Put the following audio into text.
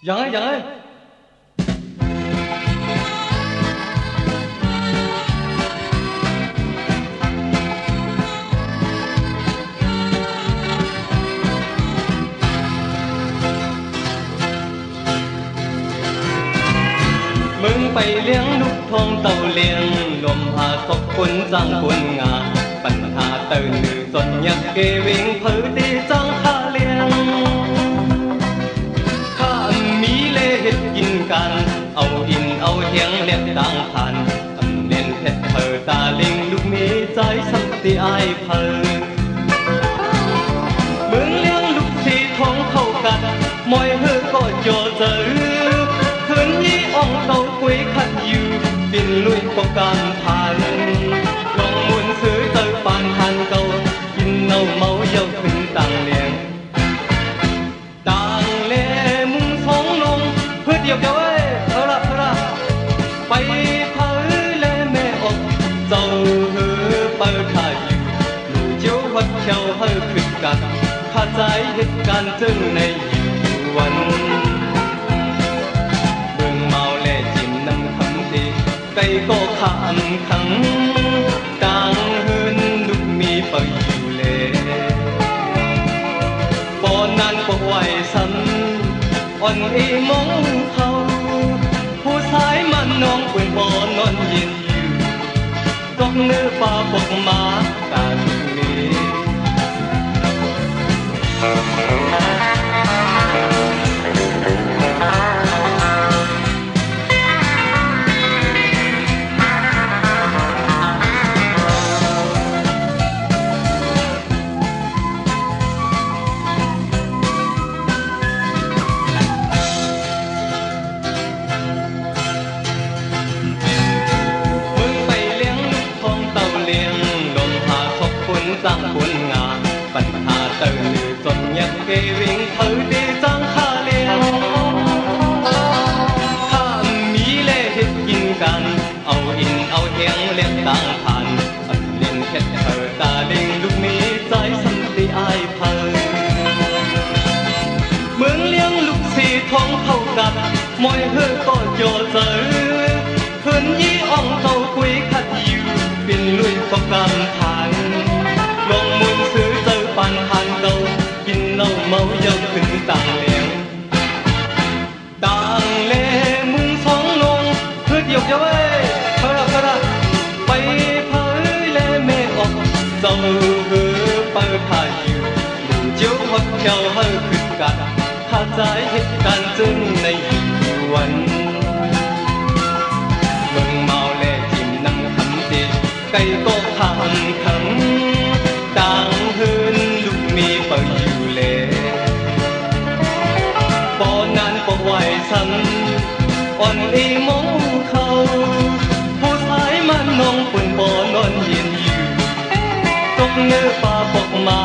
ยังไงมึงไปเลี้ยงลูกทองเต่าเลี้ยงลมหาตกคนจ้างคนงาปัญหาตื่นสนยักเกวิงเผอตีจ้างข้าเลี้ยงข้ามีเล่เห็ดกินกันเอาอินเอาเฮียงเล็บต่างพันเล่นเห็ดเผอตาลิงลูกมีใจสัมติอายเผอมึงเลี้ยงลูกสีทองเข้ากันมอยเฮอก็โจเจอคืนนี้อ่องเต่าคุยขัดอยู่บินลุยประการผ่านลองมุนซื้อเตอปานทันเก่ากินเน่าเมาเย้าขึ้นต่างเลียงต่างเล่มุงสองลงเพื่อเดียวเอ้ยเธอละไปเผาเล่แม่อกเจ้าเฮือเปิดขาอยู่หนูเจ้าวัดเขียวเฮอขึ้นกันข้าใจเหตุการณ์จึงในอยู่วันไก่ก็ขามขังต่างเฮือนลูกมีไปอยู่เลยปอนนั้นก็ไหวซ้ำอ่อนอีมองเขาผู้ชายมันน้องปืนปอนอนเย็นอยู่ดอกเนื้อป่าปกมาตาลูกนี้จ้างคนงานปัญหาตื่นจนยังเกวิงเธอดีจ้างข้าเลี้ยงข้ามีเล่เห็ดกินกันเอาอินเอาเฮียงเลี้ยงต่างผ่านเล่นเห็ดเธอตาลิงลูกมีใจสันติอายเผอเมืองเลี้ยงลูกสีทองเข้ากันมอยเฮอก็โจเจอคืนยี่อ่องเต่าคุยขัดอยู่ปินลุยประกันทานลงมุนซื้อเจอปันหันเก่ากินเหล้าเมาเย้าขึ้นต่างเลี้ยงต่างเล่มุงสองลงเพื่อเดียวเอ้ยเธอละไปเผยเล่แม่ออกเจ้าเฮือเปิดผ้าอยู่หมู่เจ้าหัดเขียวเฮอขึ้นกันข้าใจเหตุการณ์จึงในวันเมืองเมาเล่จิ้มน้ำคำตีไก่ก็ขามขังต่างเฮือนลูกมีเปิดอยู่เลยปอนั้นก็ไหวซ้ำอ่อนอีมองเขาผู้ชายมันน้องปุ่นปอนอนเย็นอยู่ตกเนื้อป่าปกมา